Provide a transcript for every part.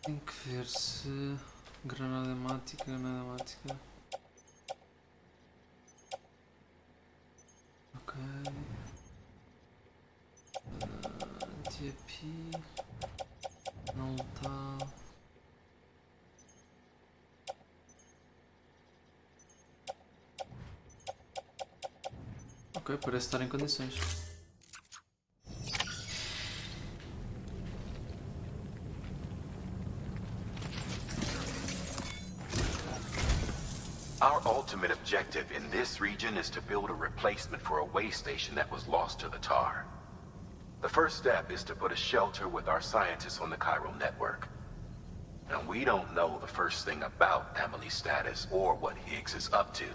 Tenho que ver se... Granada mática, granada mática. Ok. TP. Não está. Ok, parece estar em condições. Our ultimate objective in this region is to build a replacement for a way station that was lost to the tar. The first step is to put a shelter with our scientists on the chiral network. Now, we don't know the first thing about Emily's status or what Higgs is up to.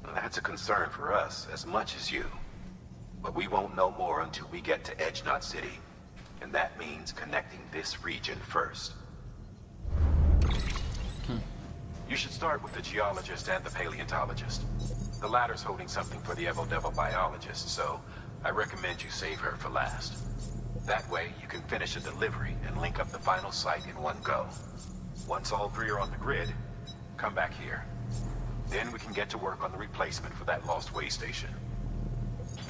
Now, that's a concern for us as much as you. But we won't know more until we get to Edge Knot City. And that means connecting this region first. You should start with the geologist and the paleontologist. The latter's holding something for the Evo-Devo biologist, so I recommend you save her for last. That way, you can finish a delivery and link up the final site in one go. Once all three are on the grid, come back here. Then we can get to work on the replacement for that lost way station.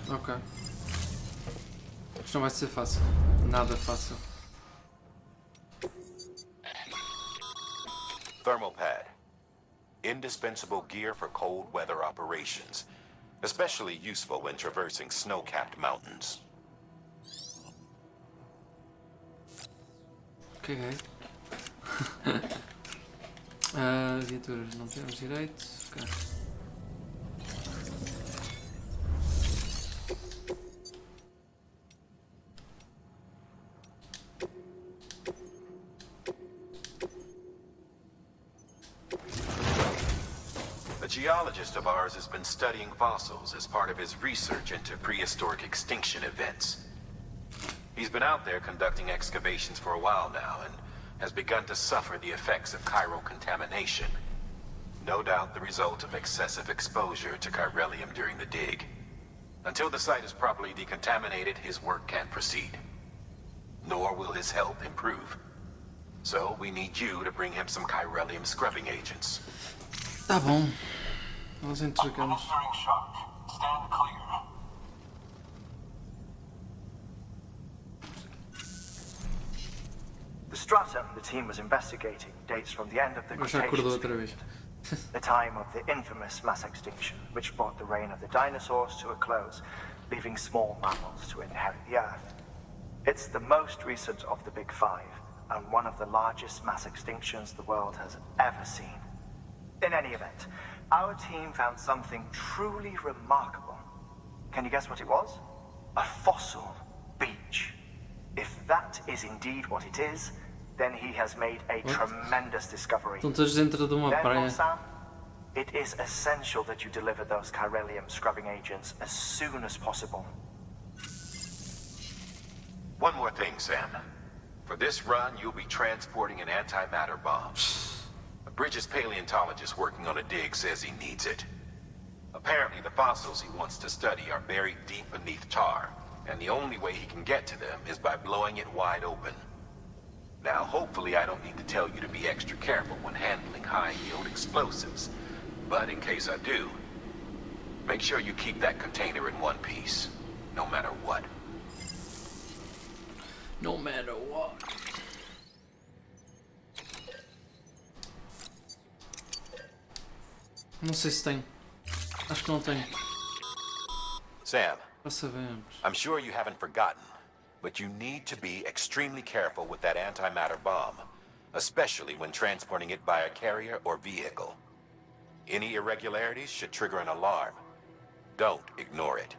Ok. Isto não vai ser fácil. Nada fácil. Thermal pad. Indispensable gear for cold weather operations, especially useful when traversing snow-capped mountains. Caguei. Viaturas, não temos direito. Okay. A geologist of ours has been studying fossils as part of his research into prehistoric extinction events. He's been out there conducting excavations for a while now and has begun to suffer the effects of chiral contamination. No doubt the result of excessive exposure to chiralium during the dig. Until the site is properly decontaminated, his work can't proceed. Nor will his health improve. So we need you to bring him some chiralium scrubbing agents. Tá bom. Nós entregamos. Administering shock. Stand clear. The stratum the team was investigating dates from the end of the Já acordou Cretaceous outra vez. the time of the infamous mass extinction, which brought the reign of the dinosaurs to a close, leaving small mammals to inherit the Earth. It's the most recent of the Big Five, and one of the largest mass extinctions the world has ever seen. In any event, our team found something truly remarkable. Can you guess what it was? A fossil beach. If that is indeed what it is, then he has made a tremendous discovery. Estão todos dentro de uma Then, praia. Sam, it is essential that you deliver those chiralium scrubbing agents as soon as possible. One more thing, Sam. For this run, you'll be transporting an antimatter bomb. A Bridges paleontologist working on a dig says he needs it. Apparently, the fossils he wants to study are buried deep beneath tar, and the only way he can get to them is by blowing it wide open. Now, hopefully I don't need to tell you to be extra careful when handling high-yield explosives. But in case I do, make sure you keep that container in one piece, no matter what. No matter what. Não sei se tem. Acho que não tem. Sam, Já sabemos. I'm sure you haven't forgotten, but you need to be extremely careful with that antimatter bomb, especially when transporting it by a carrier or vehicle. Any irregularities should trigger an alarm. Don't ignore it.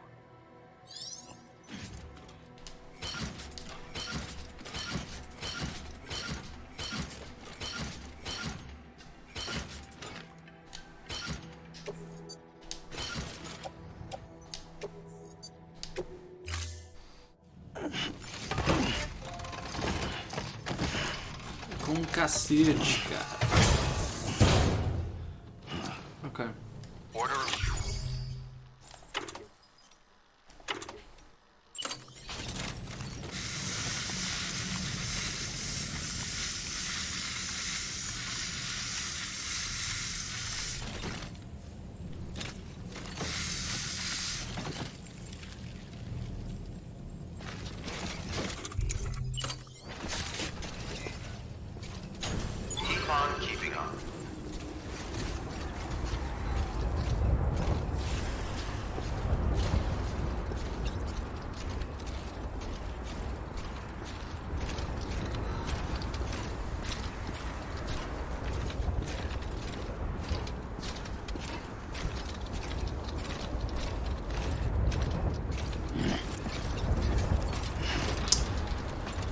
Com cacete, cara. Ok. Order.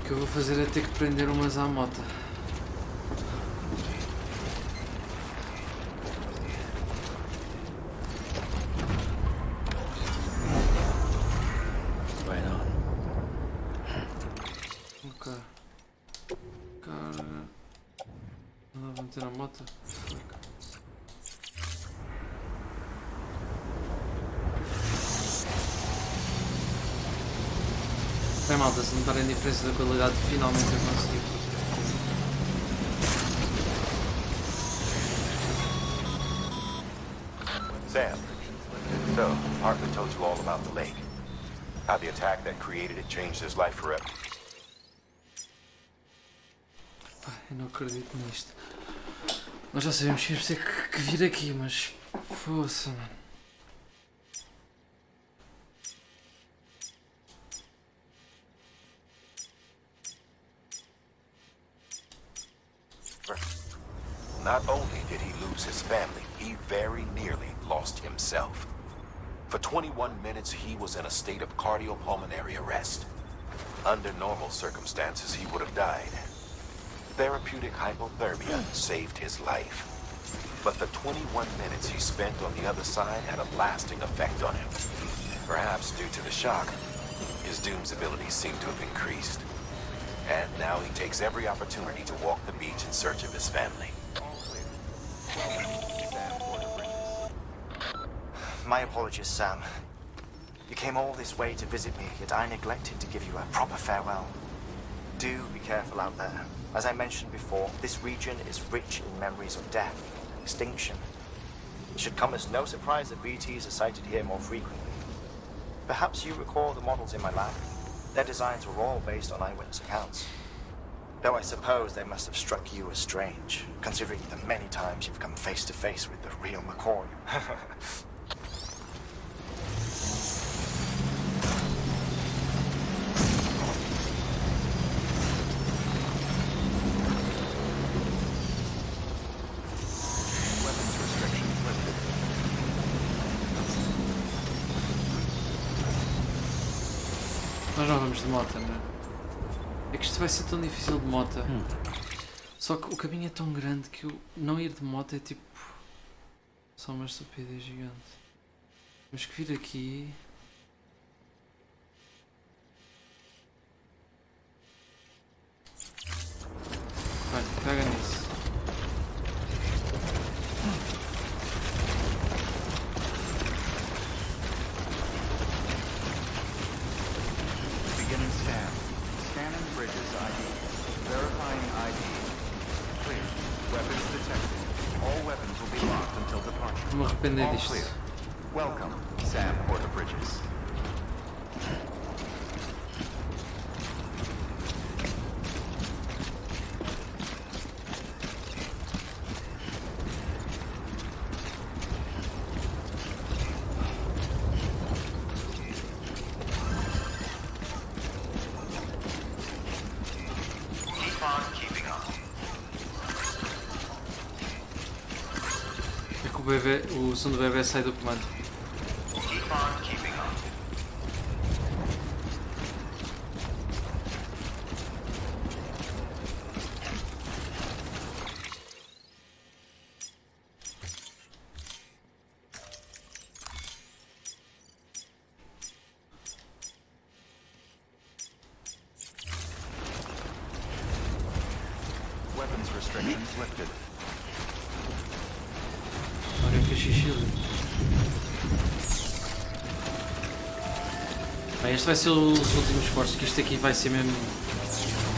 que eu vou fazer é ter que prender umas à moto. Ok. Cara. Não vou meter na moto. Bem, malta, se notarem a diferença da qualidade, finalmente eu consegui. Sam, so, Hartley told you all about the lake. How the attack that created it changed his life forever. Eu não acredito nisto. Nós já sabemos que íamos ter que vir aqui, mas... Força, mano. Not only did he lose his family, he very nearly lost himself. For 21 minutes, he was in a state of cardiopulmonary arrest. Under normal circumstances, he would have died. Therapeutic hypothermia saved his life. But the 21 minutes he spent on the other side had a lasting effect on him. Perhaps due to the shock, his Doom's abilities seem to have increased. And now he takes every opportunity to walk the beach in search of his family. My apologies, Sam. You came all this way to visit me, yet I neglected to give you a proper farewell. Do be careful out there. As I mentioned before, this region is rich in memories of death, extinction. It should come as no surprise that BTs are sighted here more frequently. Perhaps you recall the models in my lab? Their designs were all based on eyewitness accounts. Though I suppose they must have struck you as strange, considering the many times you've come face to face with the real McCoy. Nós não vamos de moto, não é? É que isto vai ser tão difícil de moto. Só que o caminho é tão grande que eu não ir de moto é tipo... só uma estupidez gigante. Temos que vir aqui... Vai, pega nisso. Beginning scan. Scanning bridges ID. Verifying ID. Clear. Weapons detected. All weapons will be locked until departure. Vou me arrepender All disto. clear. Welcome, Sam Porter Bridges. É que o bebê, o som do bebê sai do comando. Weapons restrictions lifted. Olha que xixi. Bem, este vai ser os últimos esforços, que isto aqui vai ser mesmo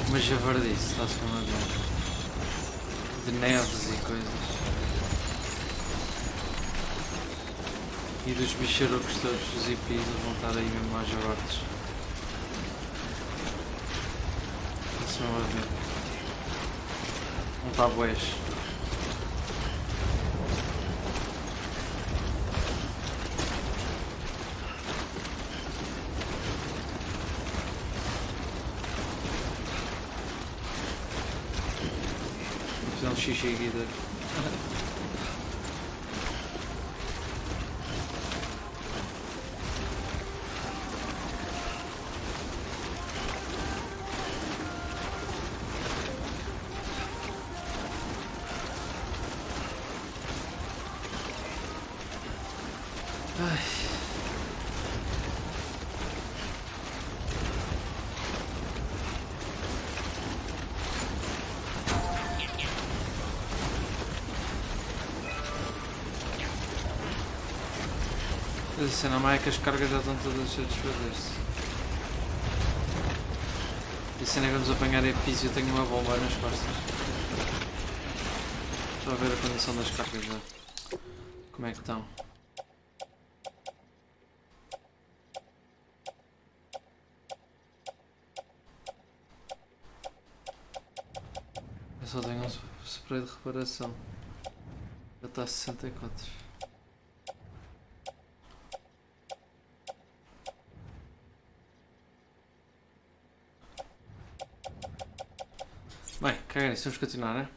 uma javardice, está-se a ver? De neves e coisas. E dos bicharocos todos, os IPs vão estar aí mesmo às javardes. Isso não vai ver. Não está bués. Vou fazer um xixi aqui dentro. A cena má é que as cargas já estão todas a desfazer-se. E a cena é que vamos apanhar é piso e eu tenho uma bomba nas costas. Estou a ver a condição das cargas já. Como é que estão? Eu só tenho um spray de reparação. Já está a 64. Bem, caga nisso, vamos continuar, né?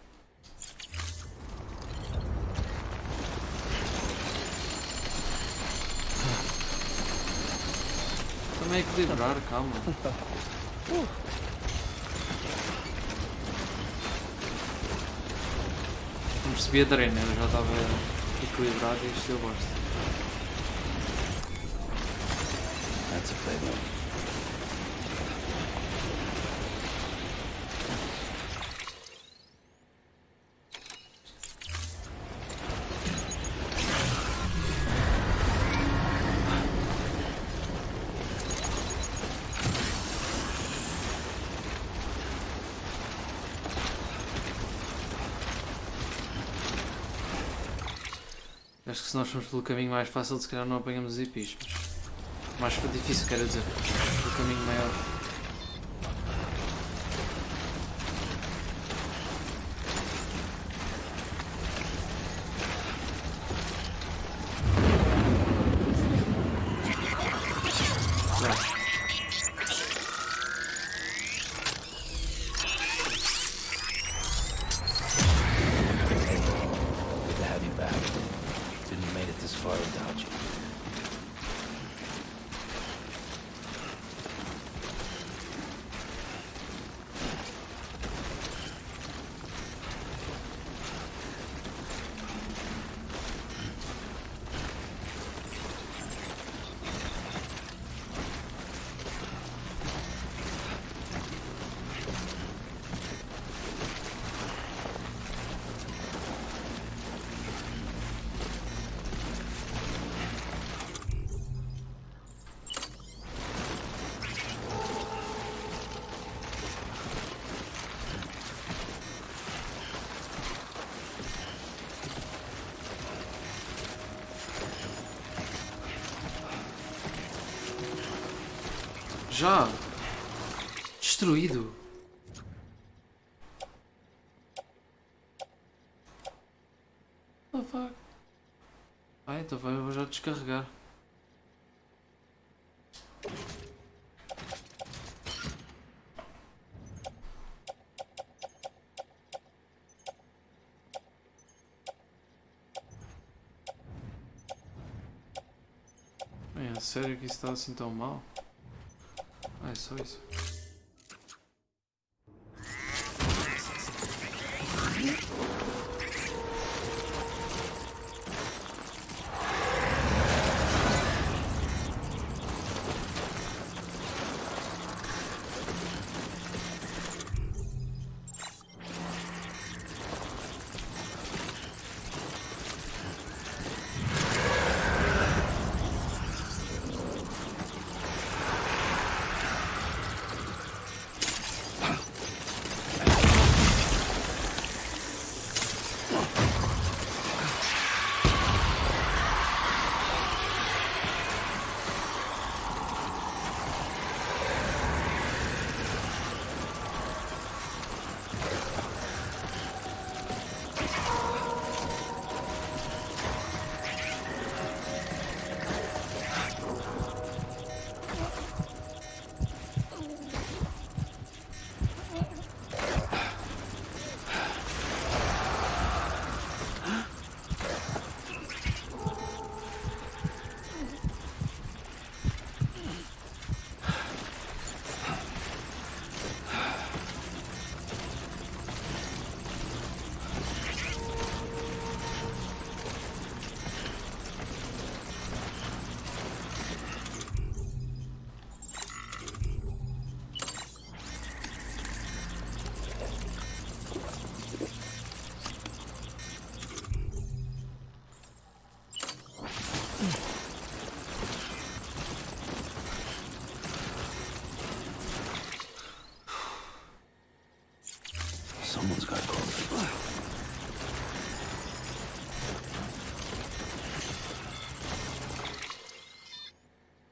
Também é equilibrar, calma. Não percebi a drena, eu já estava equilibrado e isto eu gosto. That's a favorite. Acho que se nós formos pelo caminho mais fácil, se calhar não apanhamos EPIs. Mais difícil, quero dizer. Pelo caminho maior. Good to have you back. Didn't have made it this far without you. Já! Destruído! What the fuck? Ah, então eu vou já descarregar. É sério que isso está assim tão mal? Ah, é só isso. Someone's got to call people.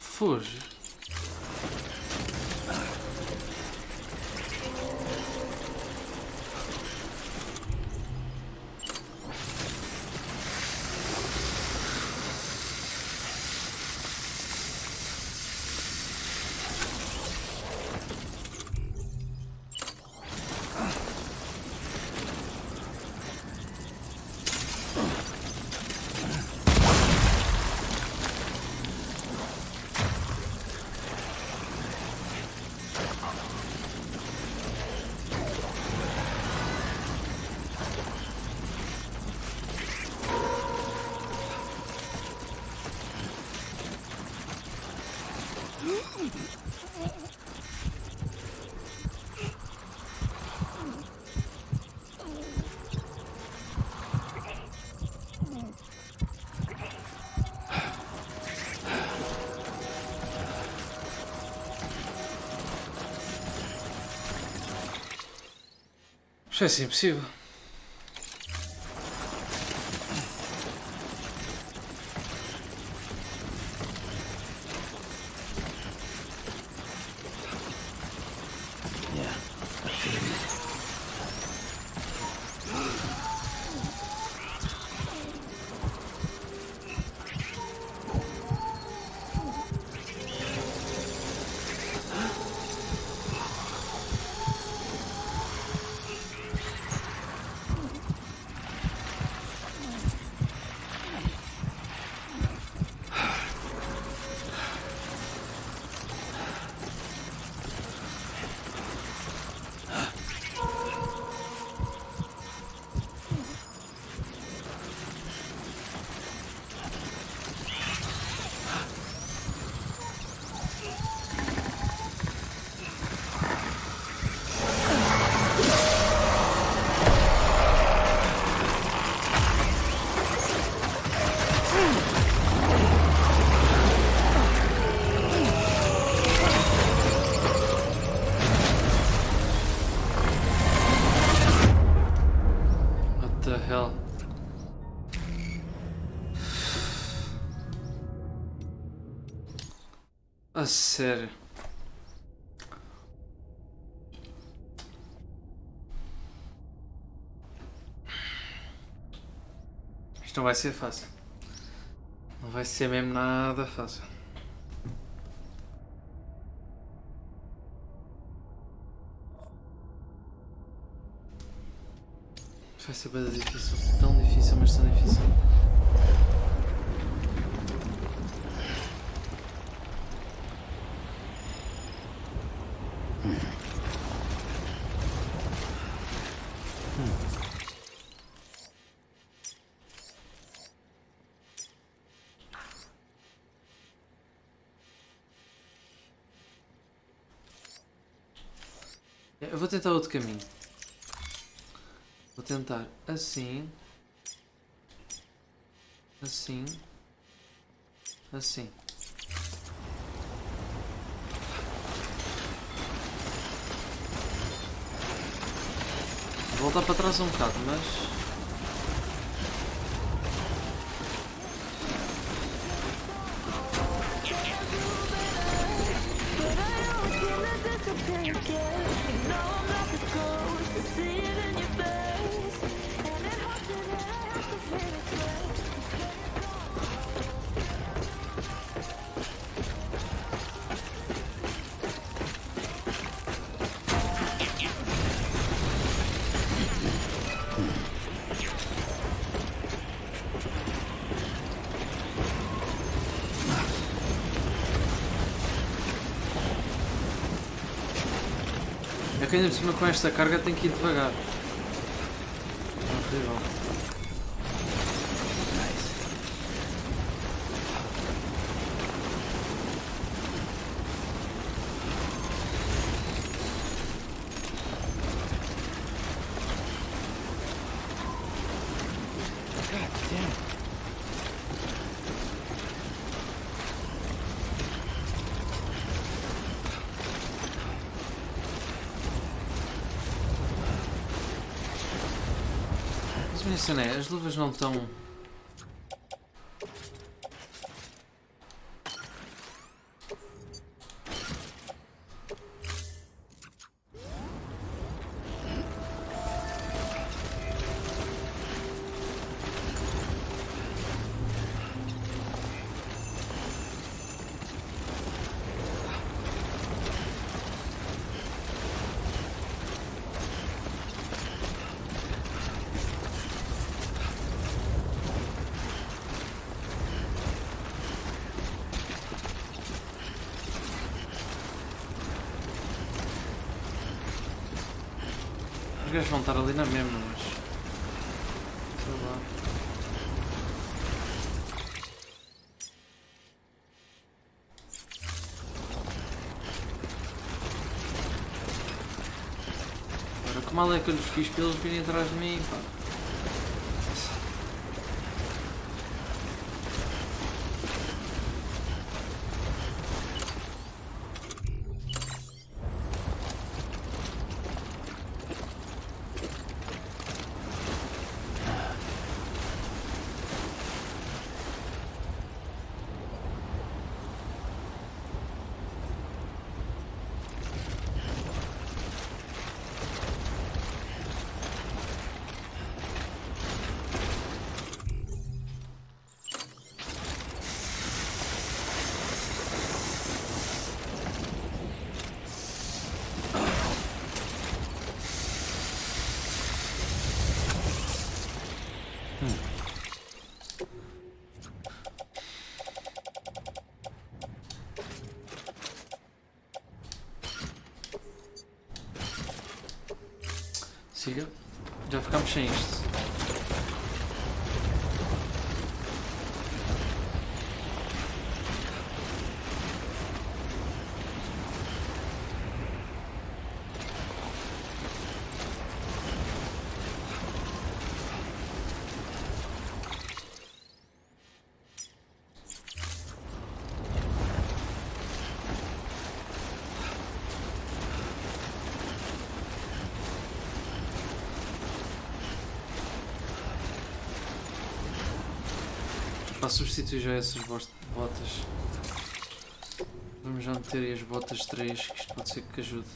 Foge. Isto é assim impossível. Yeah, I feel you. A sério. Isto não vai ser fácil. Não vai ser mesmo nada fácil. Vai ser bem difícil. Tão difícil, mas tão difícil. Eu vou tentar outro caminho. Vou tentar assim. Assim. Assim. Vou voltar para trás um bocado, mas... É que ainda por cima com esta carga tem que ir devagar. É horrível. minha cena é, as luvas não estão... Os gajos vão estar ali na mesma, mas... sei lá. Agora, que mal é que eu lhes fiz para eles virem atrás de mim, pá? Siga. Já ficamos sem isto. Para substituir já essas botas, vamos já meter aí as botas 3, que isto pode ser que ajude.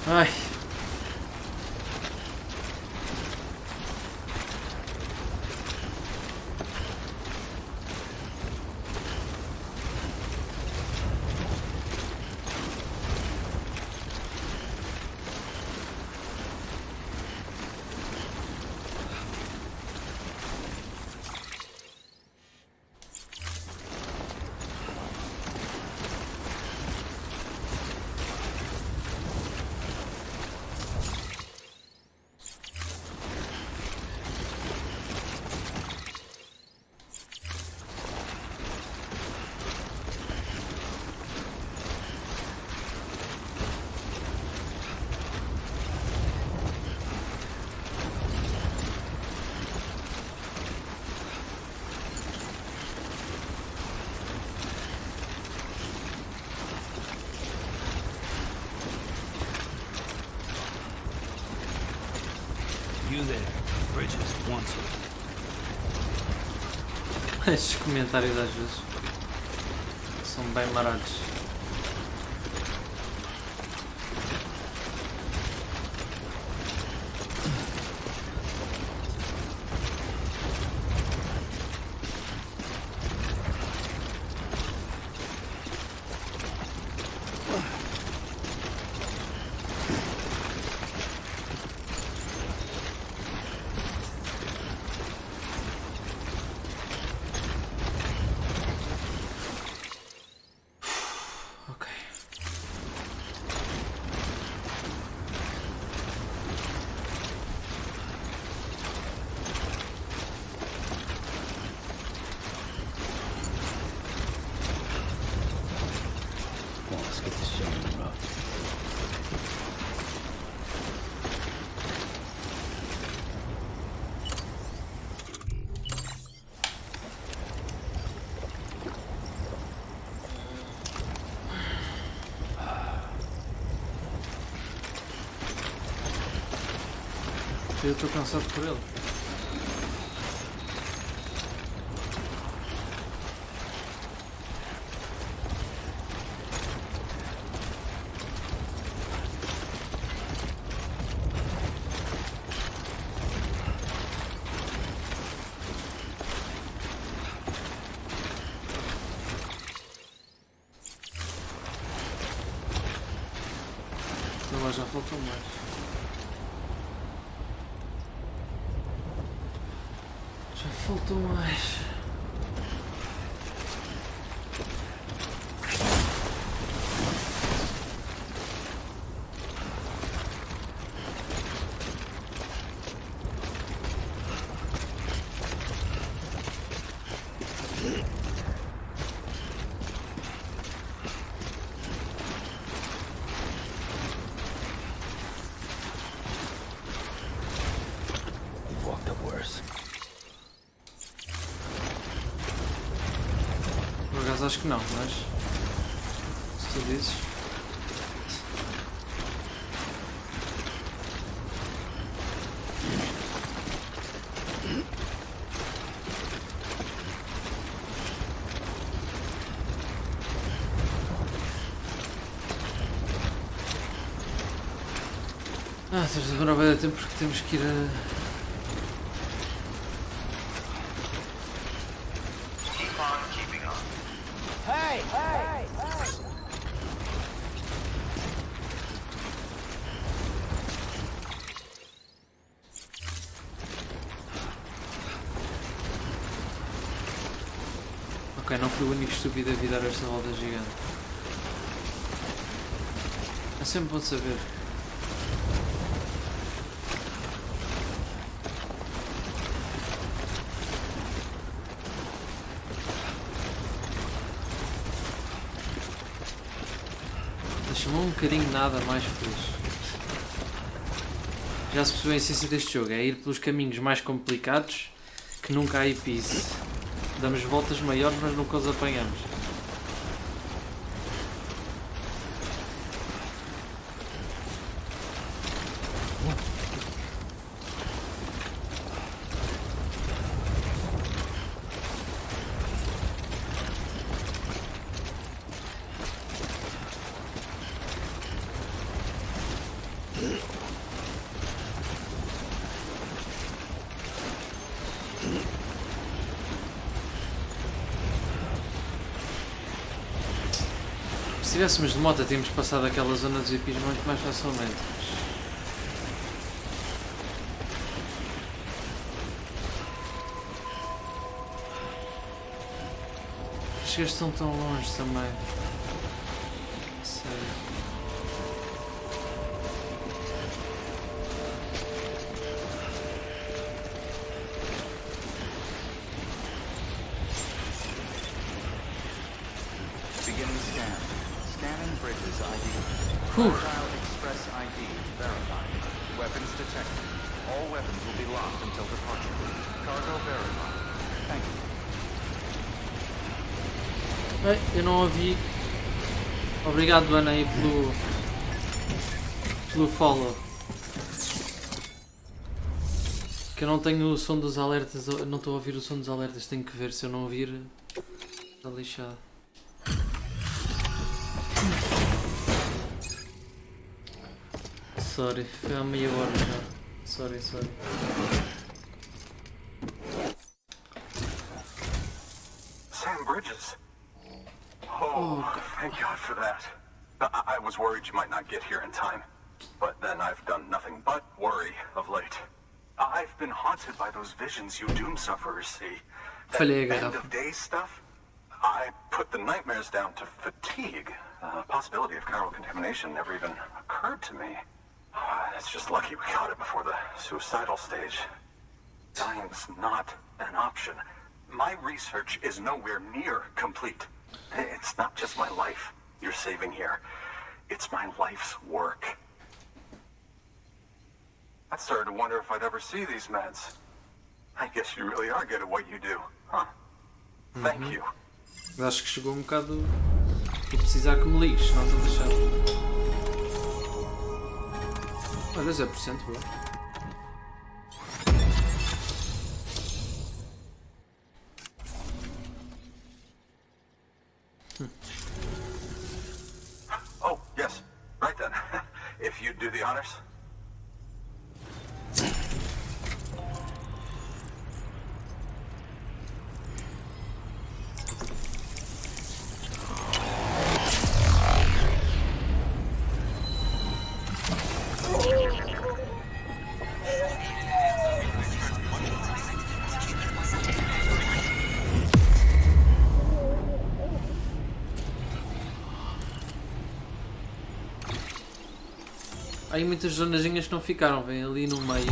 Ai. You there, Bridges wants you. Estes comentários às vezes são bem marados. Eu estou cansado por ele. Mas já faltou mais. Já faltou mais. Acho que não, mas se tu dizes. Estamos a demorar bem de tempo porque temos que ir a... Ok, não fui o único estúpido a virar esta volta gigante. É sempre bom saber. Deixa-me um bocadinho nada mais feliz. Já se percebeu a essência deste jogo, é ir pelos caminhos mais complicados que nunca há easy. Damos voltas maiores, mas nunca os apanhamos. Se tivéssemos de moto, tínhamos passado aquela zona dos hippies muito mais facilmente. Os gajos estão tão longe também. Sério. Beginning scan. Scanning bridges ID. Whew. Dial express ID verified. Weapons detected. All weapons will be locked until departure. Cargo verified. Thank you. Bem, eu não ouvi. Obrigado, Ana, aí pelo follow. Que eu não tenho o som dos alertas, não estou a ouvir o som dos alertas, tenho que ver, se eu não ouvir, está lixado. Sorry, foi há meia hora já. Sorry. Sam Bridges. Oh, thank God for that. I was worried you might not get here in time. But then I've done nothing but worry of late. I've been haunted by those visions you doom sufferers see. That Falhei a end garrafa. of day stuff. I put the nightmares down to fatigue. The possibility of chiral contamination never even occurred to me. It's just lucky we got it before the suicidal stage. Dying's not an option. My research is nowhere near complete. It's not just my life you're saving here. It's my life's work. I started to wonder if I'd ever see these meds. I guess you really are good at what you do, huh? Thank you. Acho que chegou um bocado a precisar que me ligues, não estou a deixar. Olha, 0%, boa. Oh, yes. Right then. If you'd do the honors. Há aí muitas zonazinhas que não ficaram, vem ali no meio.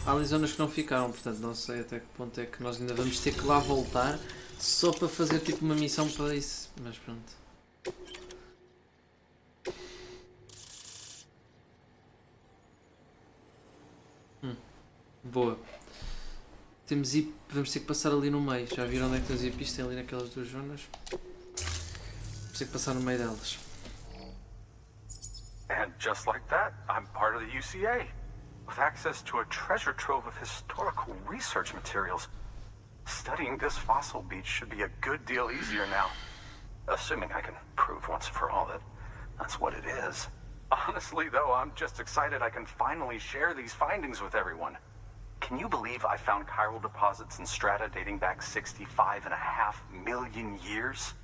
Há ali zonas que não ficaram, portanto não sei até que ponto é que nós ainda vamos ter que lá voltar só para fazer tipo uma missão para isso. Mas pronto. Boa. Vamos ter que passar ali no meio. Já viram onde é que temos a pista? Ali naquelas duas zonas. Vamos ter que passar no meio delas. And just like that, I'm part of the UCA, with access to a treasure trove of historical research materials. Studying this fossil beach should be a good deal easier now. Assuming I can prove once for all that that's what it is. Honestly, though, I'm just excited I can finally share these findings with everyone. Can you believe I found chiral deposits in strata dating back 65.5 million years?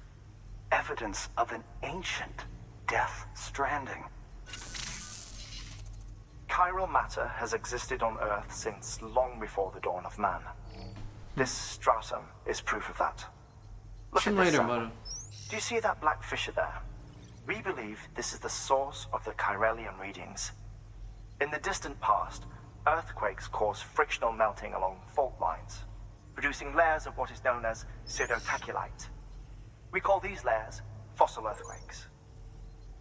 Evidence of an ancient Death Stranding. Chiral matter has existed on Earth since long before the dawn of man. This stratum is proof of that. Look at this sample. Do you see that black fissure there? We believe this is the source of the Chiralian readings. In the distant past, earthquakes caused frictional melting along fault lines, producing layers of what is known as pseudotaculite. We call these layers fossil earthquakes.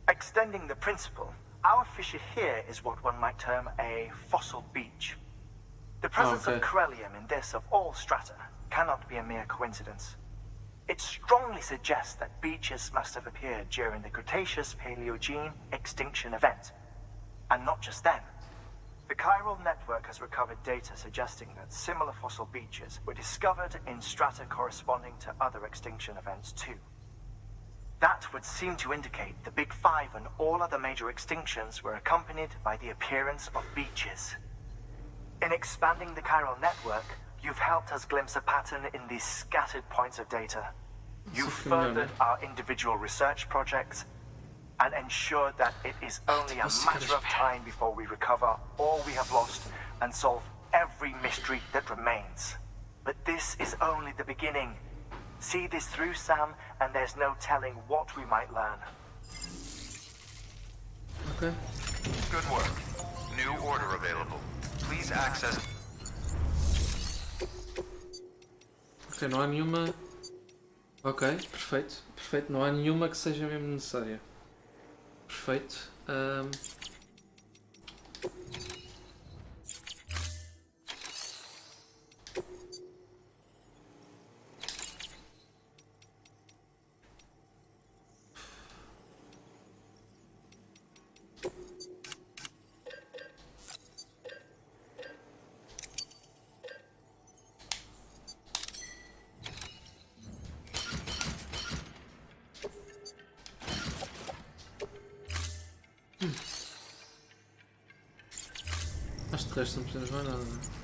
Extending the principle, our fissure here is what one might term a fossil beach. The presence of corellium in this of all strata cannot be a mere coincidence. It strongly suggests that beaches must have appeared during the Cretaceous-Paleogene extinction event. And not just then. The chiral network has recovered data suggesting that similar fossil beaches were discovered in strata corresponding to other extinction events too. That would seem to indicate the Big Five and all other major extinctions were accompanied by the appearance of beaches. In expanding the chiral network, you've helped us glimpse a pattern in these scattered points of data. You've furthered our individual research projects and ensured that it is only a matter of time before we recover all we have lost and solve every mystery that remains. But this is only the beginning. See this through, Sam, and there's no telling what we might learn. Okay. Good work. New order available. Please access... Ok, não há nenhuma... Ok, perfeito. Perfeito, não há nenhuma que seja mesmo necessária. Perfeito. Acho que de resto não precisamos mais nada, não é?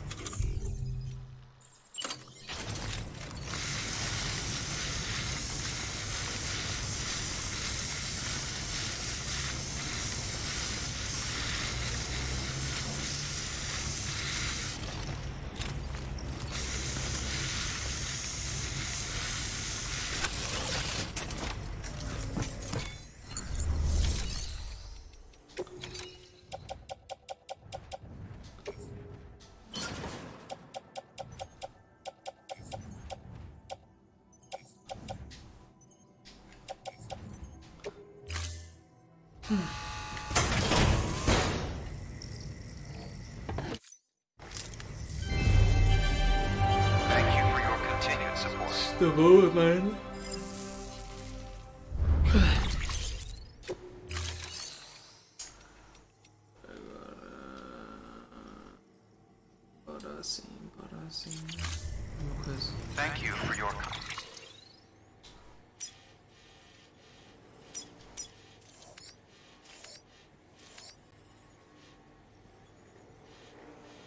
Thank you for your continued support. Está boa, mano. Agora sim, agora sim. Uma coisa. Thank you for your...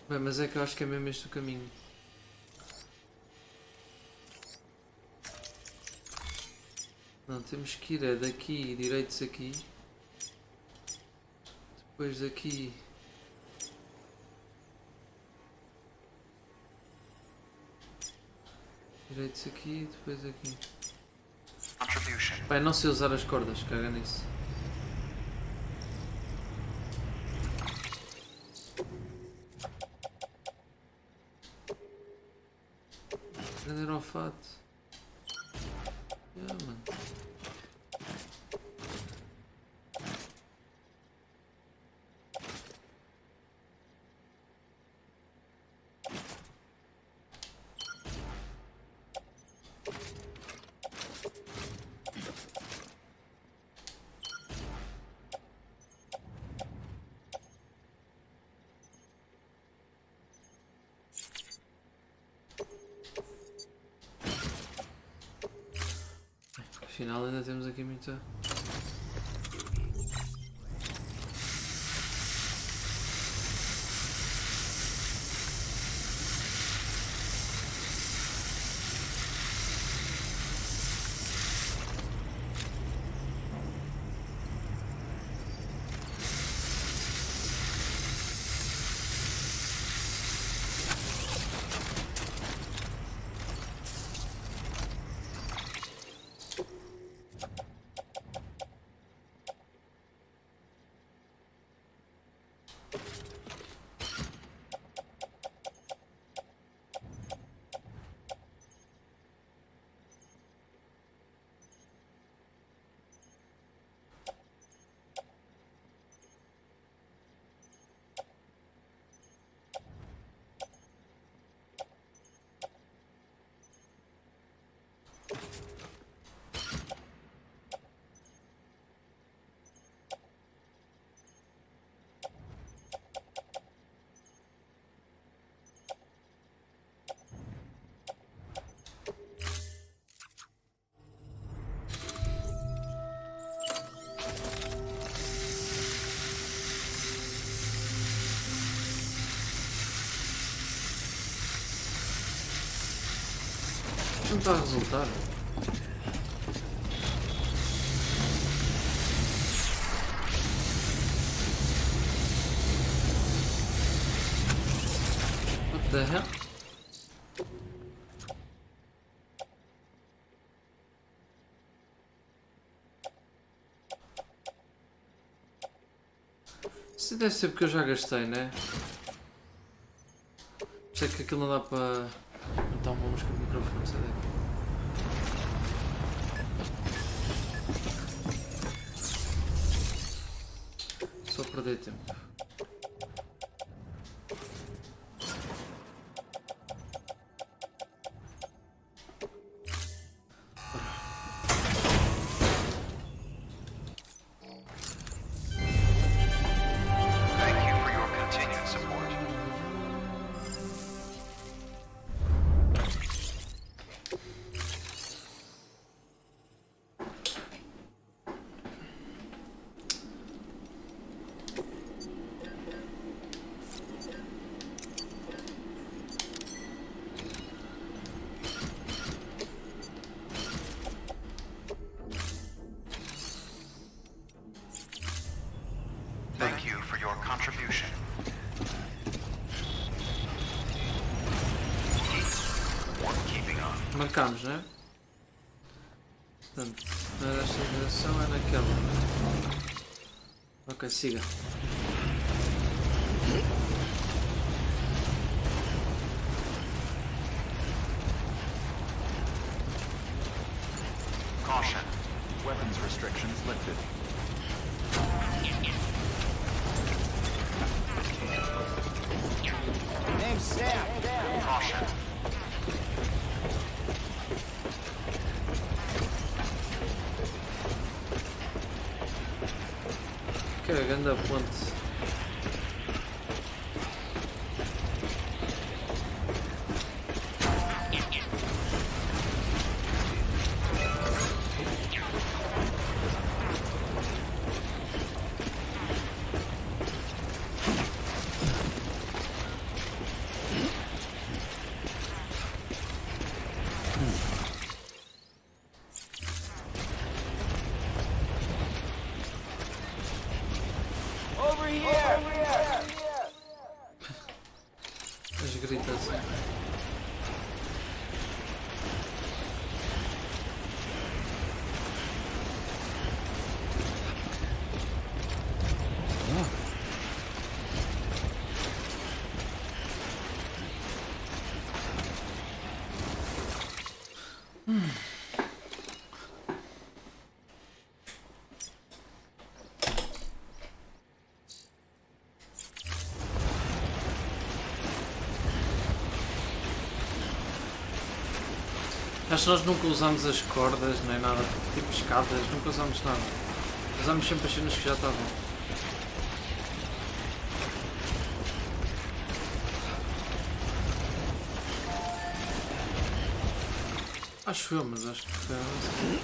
Bem, mas é que eu acho que é mesmo este o caminho. Não, temos que ir é daqui, direitos aqui. Depois daqui. Direitos aqui, depois aqui. Bem, não sei usar as cordas, caga nisso. Prender ao fato. Mano. Afinal ainda temos aqui muita... Não está a resultar. What the hell? Isso deve ser porque eu já gastei, né? Sei que aquilo não dá para... Então vamos com o microfone, sai daqui. Só perder tempo. Marcamos, né? Portanto, não é desta direção, é naquela. Ok, siga. Caution. Weapons restrictions lifted. Name set. Caution. Que é a grande ponte. Acho que nós nunca usamos as cordas, nem nada, tipo escadas, nunca usamos nada. Usamos sempre as cenas que já estavam. Acho eu, mas acho que foi assim.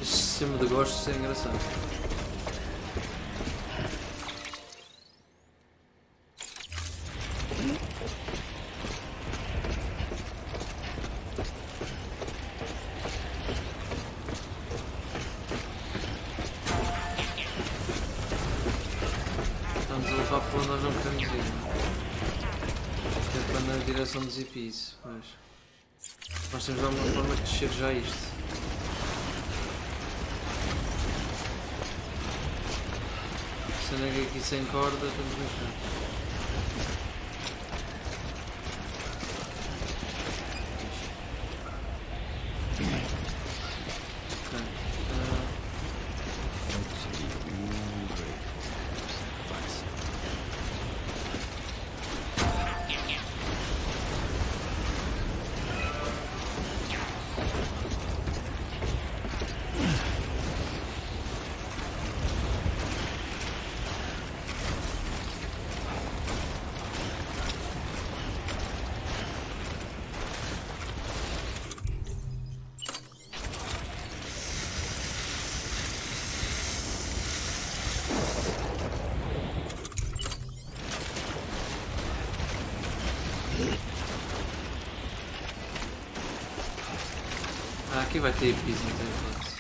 Sistema de gostos é engraçado. Estamos a levar para onde nós não queremos ir, não é? É para na direção dos EPs, mas nós temos de alguma forma de descer já isto. Sendo que aqui sem corda, estamos no chão. Aqui vai ter EPs, não tem hipótese.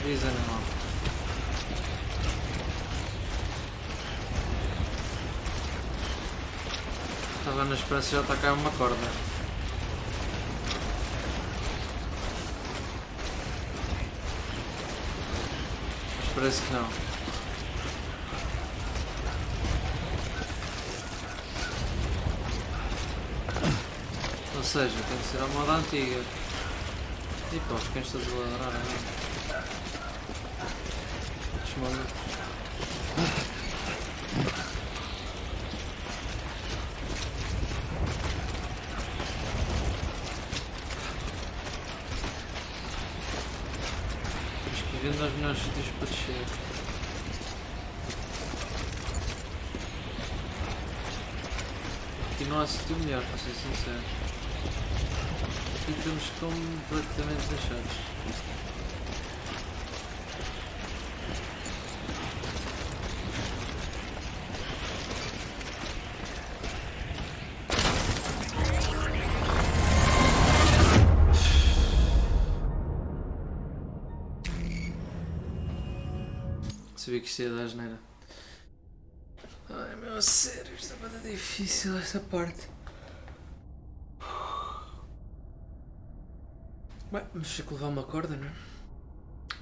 Diz animal. Estava na esperança já está cá uma corda. Mas parece que não. Ou seja, tem que ser a moda antiga. E pá, os cães todos a ladrar, não é? Desmaluco. Vendo os melhores sítios para descer. Aqui não há sítio melhor, para ser sincero. Aqui estamos completamente deixados. Sabia que isto ia dar asneira. Ai meu, a sério, isto é muito difícil esta parte. Bem, vamos ter que levar uma corda, não é?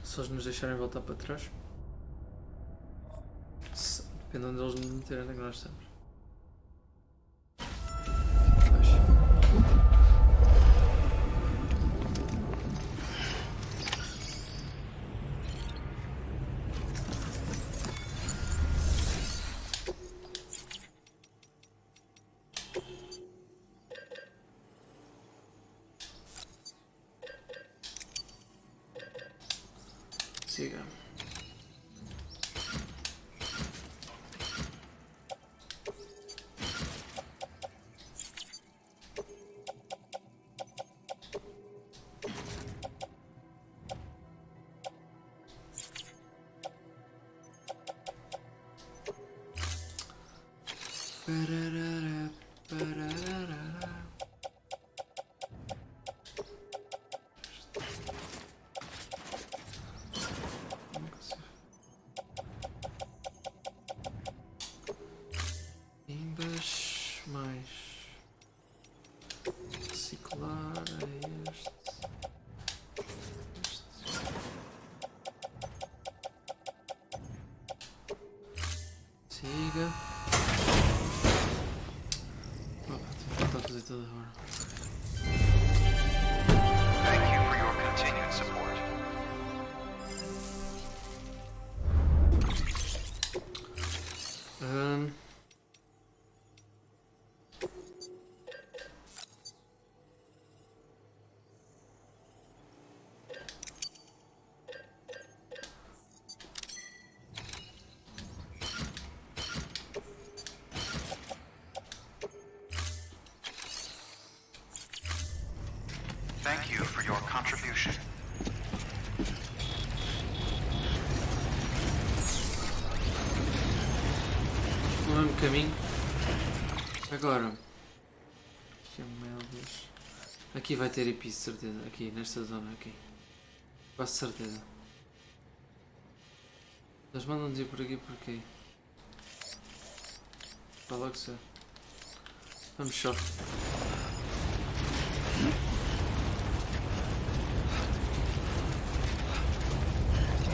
Se eles nos deixarem voltar para trás. Depende de onde eles nos meterem, onde é que nós estamos. Siga. Pararara, pararara. Imbas mais reciclar é este. Siga. Tentar fazer tudo agora. Thank you for your continued support. Thank you for your contribution. No mesmo caminho. Agora. Chamelos. Aqui vai ter IP, certeza. Aqui, nesta zona, aqui. Quase certeza. Eles mandam-nos ir por aqui porque. Para logo ser. Vamos só.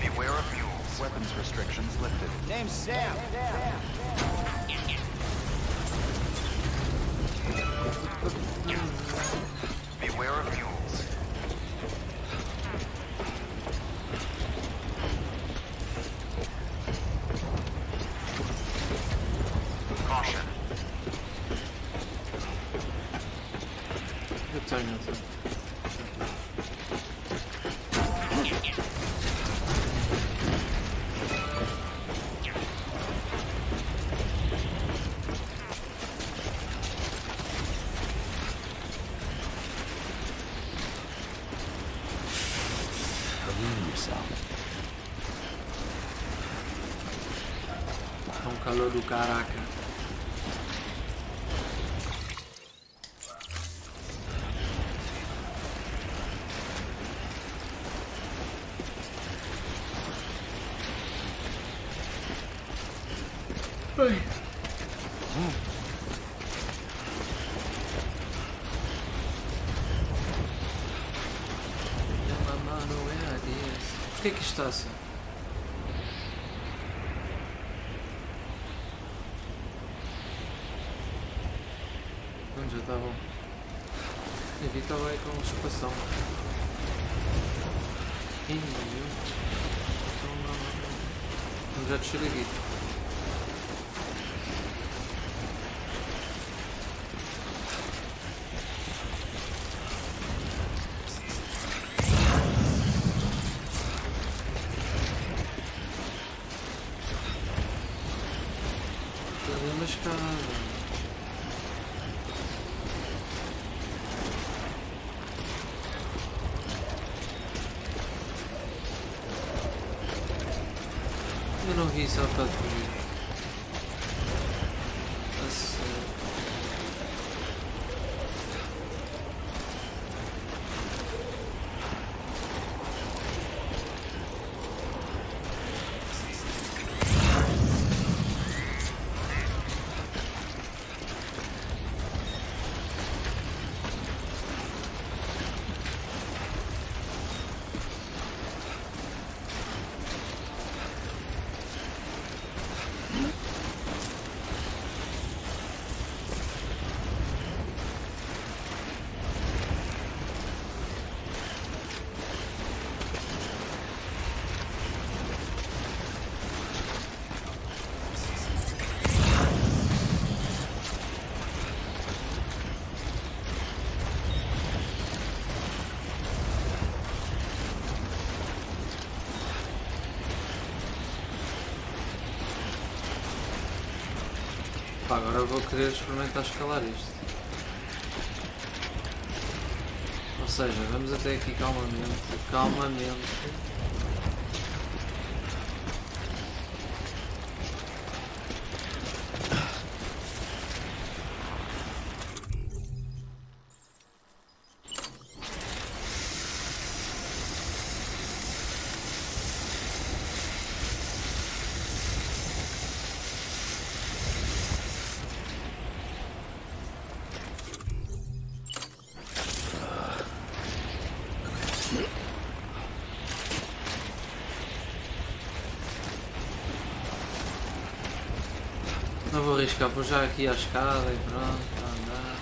Beware of mules. Weapons restrictions lifted. Name's Sam. Beware of mules. Caution. Eu tenho. Tá um calor do caraca. Ai. Por que é que isto está assim? Onde já está bom? Eu vi que estava aí com espação. Ih, meu Deus. Então não. Vamos já descer aqui. Uma escada. Eu não vi isso há bocado por mim. A sério. Pá, agora vou querer experimentar escalar isto. Ou seja, vamos até aqui calmamente. Não vou arriscar, vou já aqui à escada e pronto, para andar.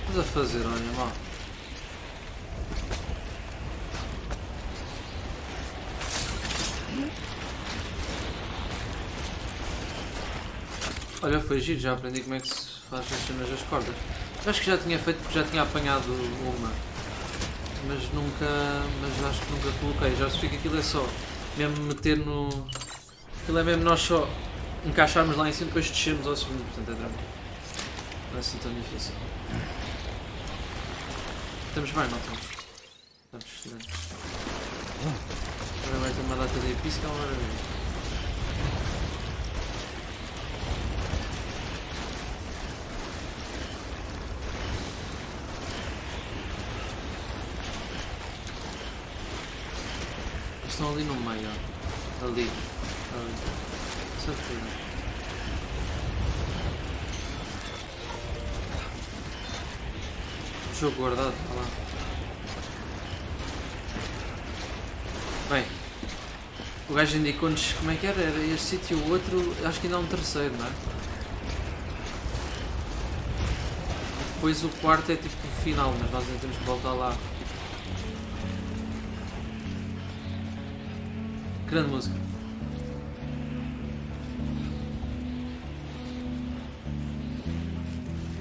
O que estás a fazer, olha, mal? Olha, foi giro, já aprendi como é que se faz as cenas das cordas. Acho que já tinha feito porque já tinha apanhado uma. Mas acho que nunca coloquei. Já percebi que aquilo é só mesmo meter no. Aquilo é mesmo nós só encaixarmos lá em cima e depois descermos ao segundo, portanto é tranquilo. Não é assim tão difícil. Estamos bem, não estamos? Estamos excelentes. Agora vai ter uma data de pisca, uma maravilha. Estão ali no meio, ó. Ali. Certeza. Jogo guardado, está lá. Bem, o gajo indicou-nos como é que era este sítio e o outro, acho que ainda há um terceiro, não é? Depois o quarto é tipo o final, mas nós ainda temos que voltar lá. Grande música.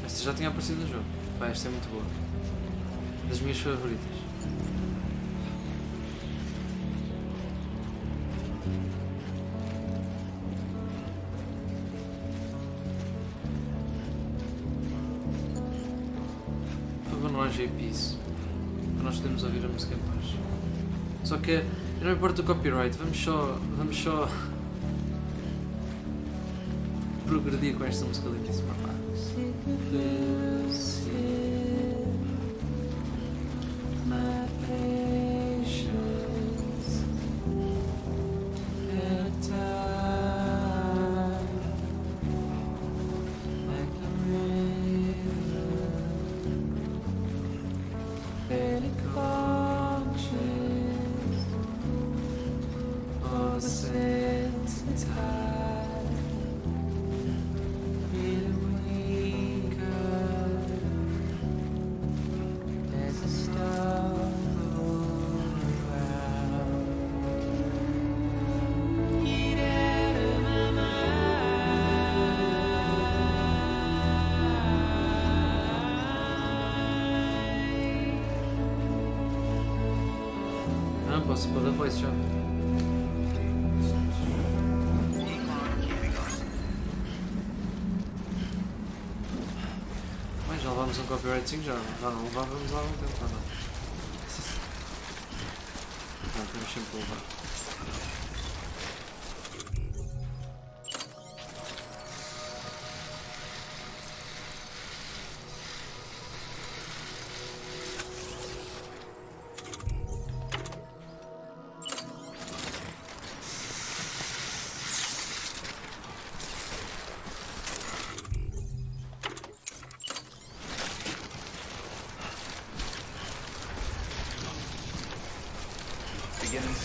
Esta já tinha aparecido no jogo. Pá, esta é muito boa. Das minhas favoritas. Por favor, não haja isso. Para nós podermos ouvir a música em paz. Só que não importa o copyright, vamos só progredir com esta música lindíssima. Posso pôr a voice já. Mas já levamos um copyrightzinho já não levávamos há algum tempo, ou não? Não, temos sempre a levar.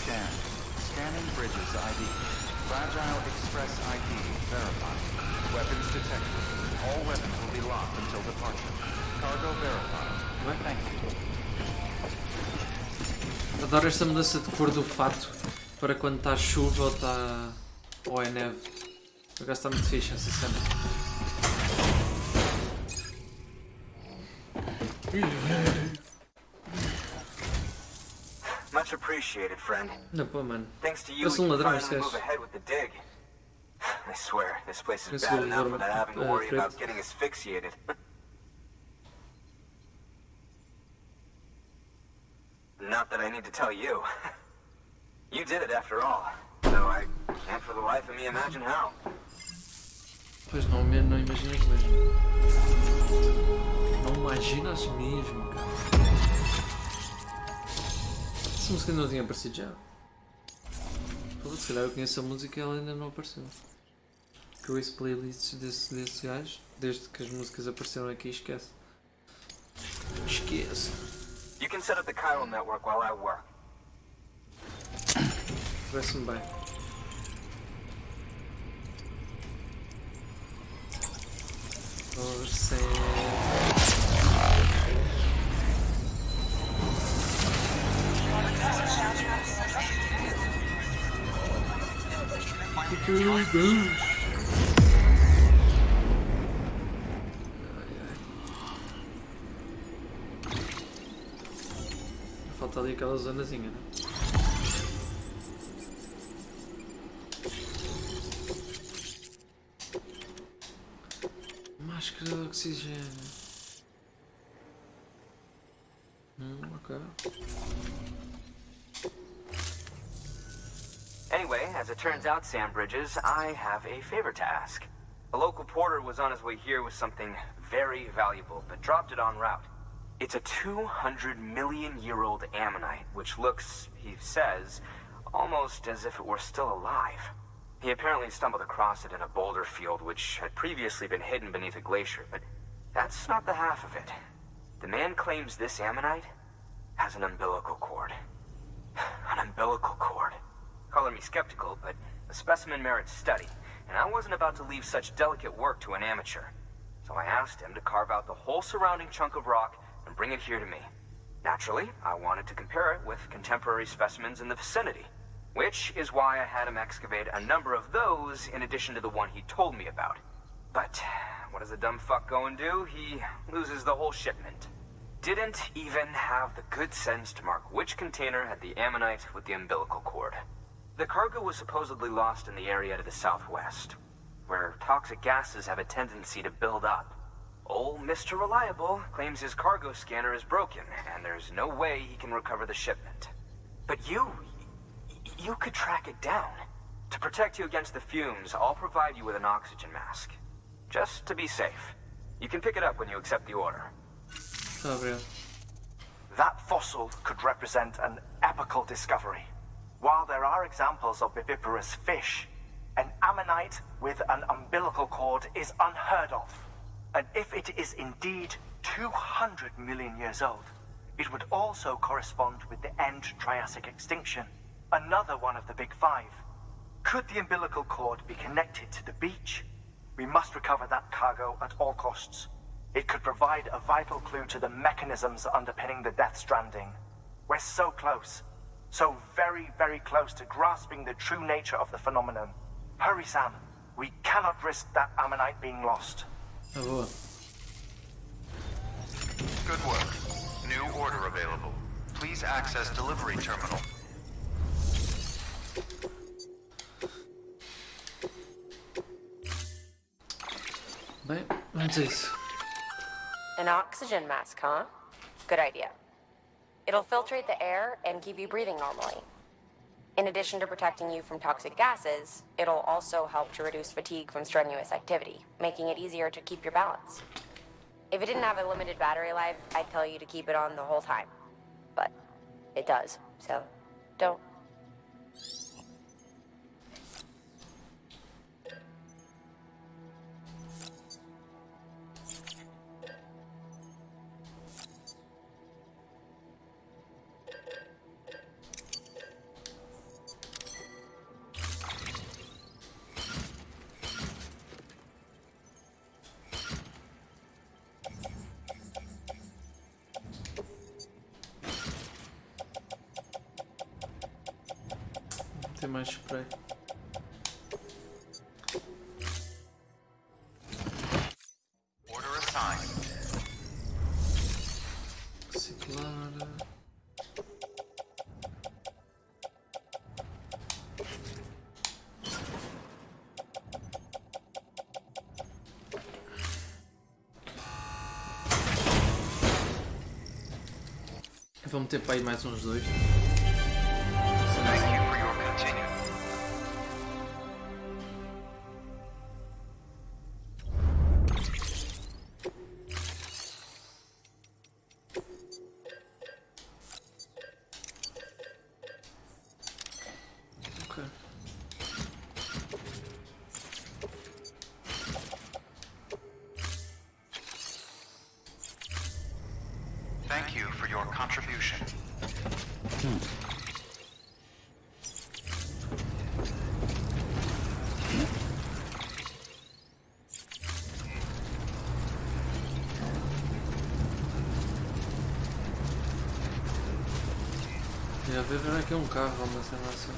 Scan. Scanning bridges ID. Fragile Express ID verified. Weapons detected. All weapons will be locked until departure. Cargo verified. Thank you. Adoro esta mudança de cor do fato para quando está chuva ou está. Ou é neve. Por acaso está muito fixe essa cena. Much appreciated, friend. Não, pô, mano. Thanks to you, Parece we um can ladrão finally este move gajo. ahead with the dig. I swear, this place is Parece bad um enough ladrão without having to worry preto. about getting asphyxiated. Not that I need to tell you. You did it after all. Though I can't for the life of me imagine how. Pois não, não imaginas mesmo. Não imaginas mesmo, cara. Essa música não tinha aparecido já. Pô, se calhar eu conheço a música e ela ainda não apareceu. Que eu ouço playlists desse gajo, desde que as músicas apareceram aqui, esquece. Esquece. You can set up the chiral network while I work. Parece-me bem. Falta ali aquela zonazinha, né? Máscara de oxigênio. Ok. Anyway, as it turns out, Sam Bridges, I have a favor to ask. A local porter was on his way here with something very valuable, but dropped it en route. It's a 200-million-year-old ammonite, which looks, he says, almost as if it were still alive. He apparently stumbled across it in a boulder field which had previously been hidden beneath a glacier, but that's not the half of it. The man claims this ammonite has an umbilical cord. An umbilical cord. Color me skeptical, but the specimen merits study, and I wasn't about to leave such delicate work to an amateur. So I asked him to carve out the whole surrounding chunk of rock and bring it here to me. Naturally, I wanted to compare it with contemporary specimens in the vicinity, which is why I had him excavate a number of those in addition to the one he told me about. But what does the dumb fuck go and do? He loses the whole shipment. Didn't even have the good sense to mark which container had the ammonite with the umbilical cord. The cargo was supposedly lost in the area to the southwest, where toxic gases have a tendency to build up. Old Mr. Reliable claims his cargo scanner is broken, and there's no way he can recover the shipment. But you could track it down. To protect you against the fumes, I'll provide you with an oxygen mask. Just to be safe. You can pick it up when you accept the order. Obrigado. That fossil could represent an epical discovery. While there are examples of viviparous fish, an ammonite with an umbilical cord is unheard of. And if it is indeed 200 million years old, it would also correspond with the end Triassic extinction, another one of the big five. Could the umbilical cord be connected to the beach? We must recover that cargo at all costs. It could provide a vital clue to the mechanisms underpinning the Death Stranding. We're so close. So very, very close to grasping the true nature of the phenomenon. Hurry, Sam. We cannot risk that ammonite being lost. Tá boa. Good work. New order available. Please access delivery terminal. Bem, vamos a isso. An oxygen mask, huh? Good idea. It'll filtrate the air and keep you breathing normally. In addition to protecting you from toxic gases, it'll also help to reduce fatigue from strenuous activity, making it easier to keep your balance. If it didn't have a limited battery life, I'd tell you to keep it on the whole time. But it does, so don't. Tem mais spray. Order assigned. Reciclar. Vou meter para aí mais uns dois. Thank you for your continued. Ok. Thank you for your contribution. E a ver aqui um carro, uma cena assim.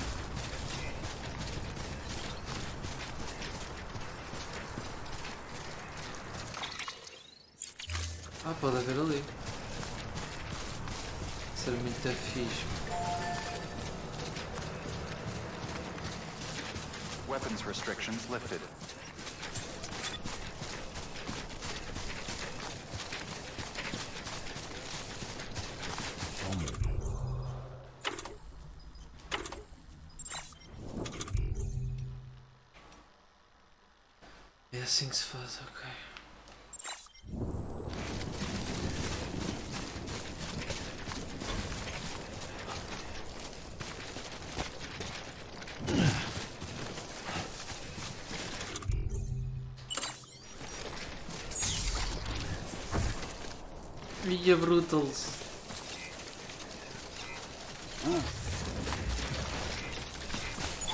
Ah, pode haver ali. Ser muito fixe. Weapons restrictions lifted. É assim que se faz, ok. Ia brutals.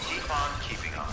Keep on keeping on.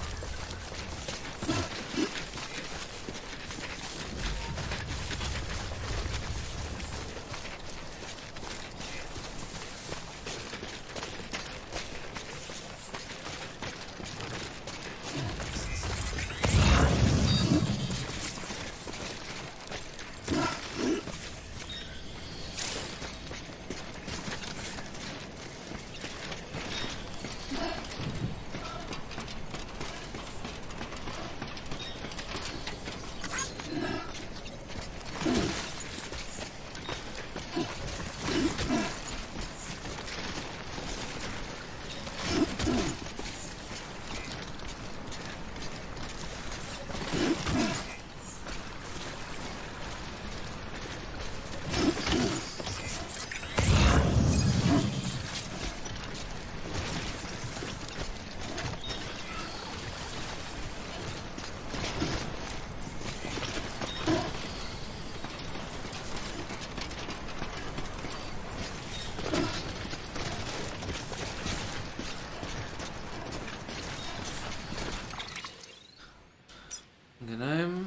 Enganei-me.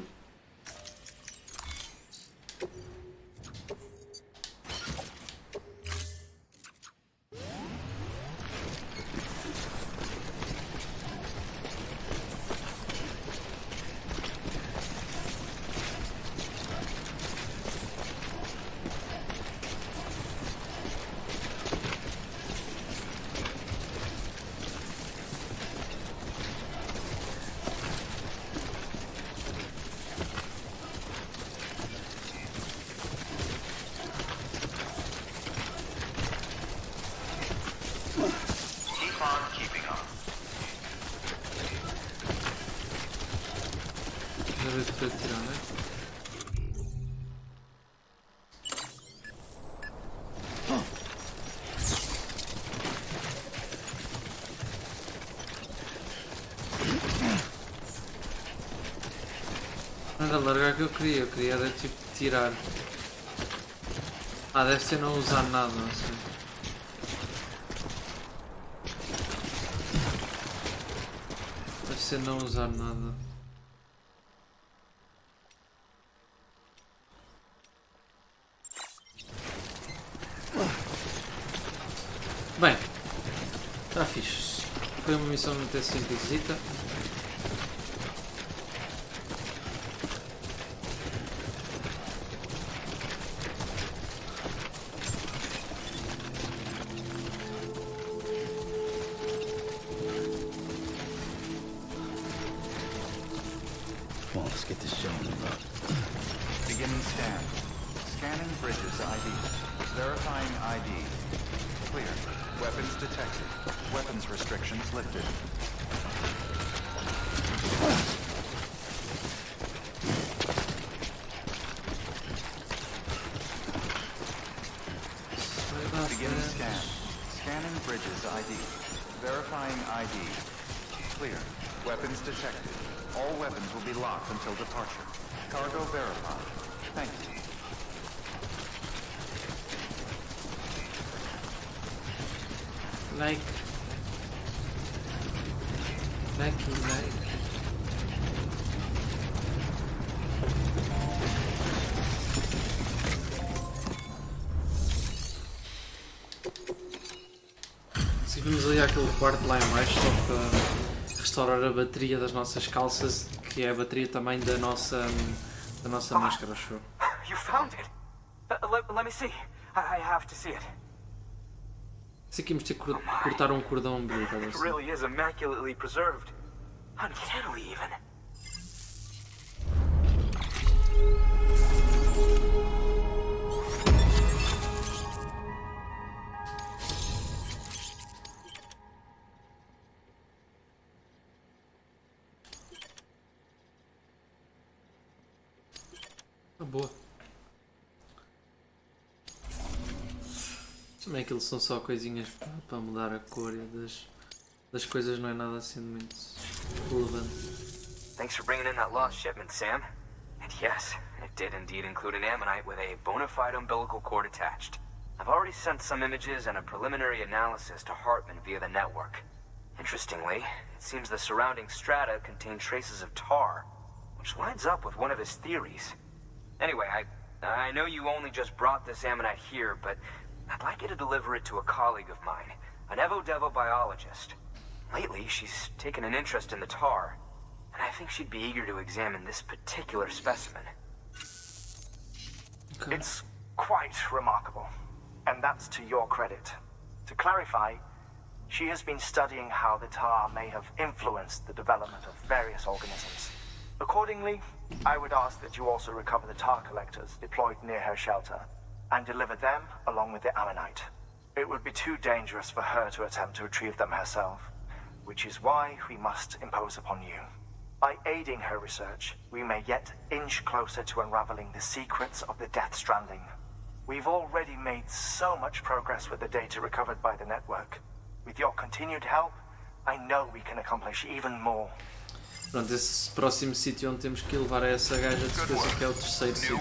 Keep on keeping on. Já veio para tirar, né? Anda a largar que eu queria era tipo tirar. Ah, deve ser não usar nada, não sei. Deve ser não usar nada. Bem, está fixe. foi uma missão muito simplesita. Come on, let's get this show on the road. Beginning scan. Scanning bridges ID. Verifying ID. Clear. Weapons detected. Weapons restrictions lifted. Beginning scan. Scanning bridges ID. Verifying ID. Clear. Weapons detected. All weapons will be locked until departure. Cargo verified. Thank you. Like. Seguimos ali àquele quarto lá em baixo só para restaurar a bateria das nossas calças, que é a bateria também da nossa máscara, acho eu. You found it. Let me see. I have to see it. Seguimos ter que cortar um cordão umbilical It assim. really is immaculately preserved. Uncannily even. Boa. Também aquilo são só coisinhas para mudar a cor das coisas, não é nada assim muito relevante. Thanks for bringing in that lost shipment, Sam. And yes, it did indeed include an ammonite with a bona fide umbilical cord attached. I've already sent some images and a preliminary analysis to Hartman via the network. Interestingly, it seems the surrounding strata contain traces of tar, which lines up with one of his theories. Anyway, I know you only just brought this ammonite here, but I'd like you to deliver it to a colleague of mine, an Evo-Devo biologist. Lately, she's taken an interest in the tar, and I think she'd be eager to examine this particular specimen. Okay. It's quite remarkable, and that's to your credit. To clarify, she has been studying how the tar may have influenced the development of various organisms. Accordingly, I would ask that you also recover the tar collectors deployed near her shelter and deliver them along with the ammonite. It would be too dangerous for her to attempt to retrieve them herself, which is why we must impose upon you. By aiding her research, we may yet inch closer to unraveling the secrets of the Death Stranding. We've already made so much progress with the data recovered by the network. With your continued help, I know we can accomplish even more. Pronto, esse próximo sítio onde temos que levar a essa gaja de certeza que é o terceiro sítio.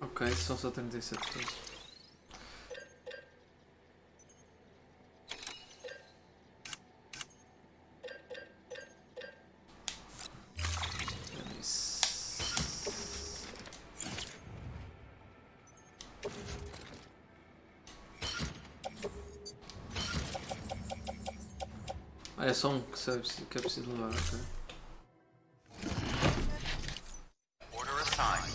Ok, são só 37 coisas. É só um que é preciso levar, ok. Order assigned.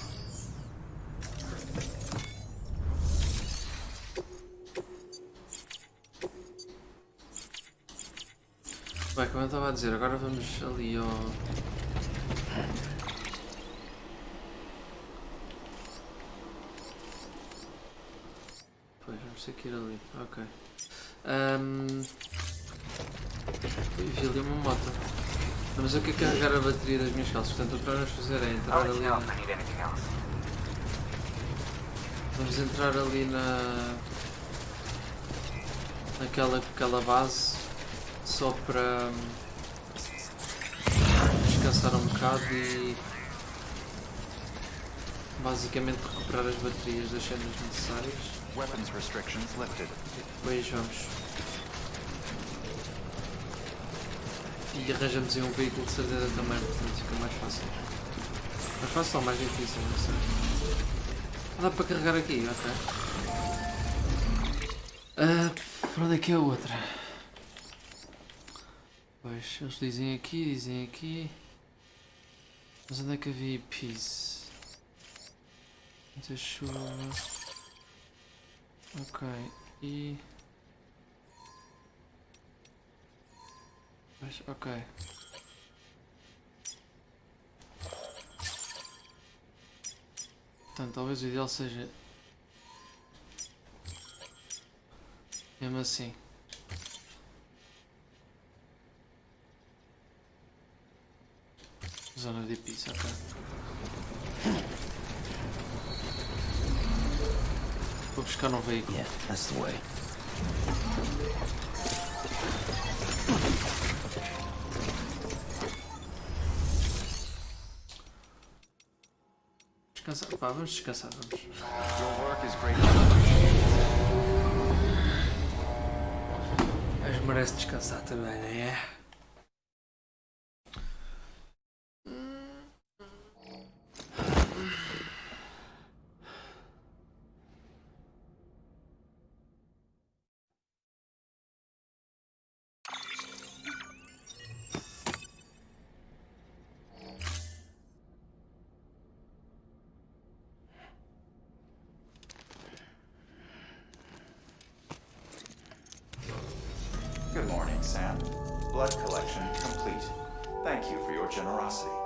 Bem, como eu estava a dizer, agora vamos ali ao... Pois, vamos ter que ir ali, ok. Vi ali uma moto. Mas eu quero carregar a bateria das minhas calças, portanto o que vamos fazer é entrar ali... Vamos entrar ali naquela base só para descansar um bocado e basicamente recuperar as baterias das cenas necessárias. Weapons restrictions lifted. E depois vamos. E arranjamos aí um veículo de certeza também, portanto fica mais fácil. Mais fácil ou mais difícil, não sei. Dá para carregar aqui, ok. Para onde é que é a outra? Pois, eles dizem aqui. Mas onde é que havia peace? Muita chuva. Ok, e... Pois, ok. Portanto, talvez o ideal seja... mesmo assim. Zona de pizza, ok. Vou buscar um veículo. Yeah, that's the way. Descansar. Pá, vamos descansar, vamos. Your work is greatly appreciated. Mas merece descansar também, não é? Good morning, Sam. Blood collection complete. Thank you for your generosity.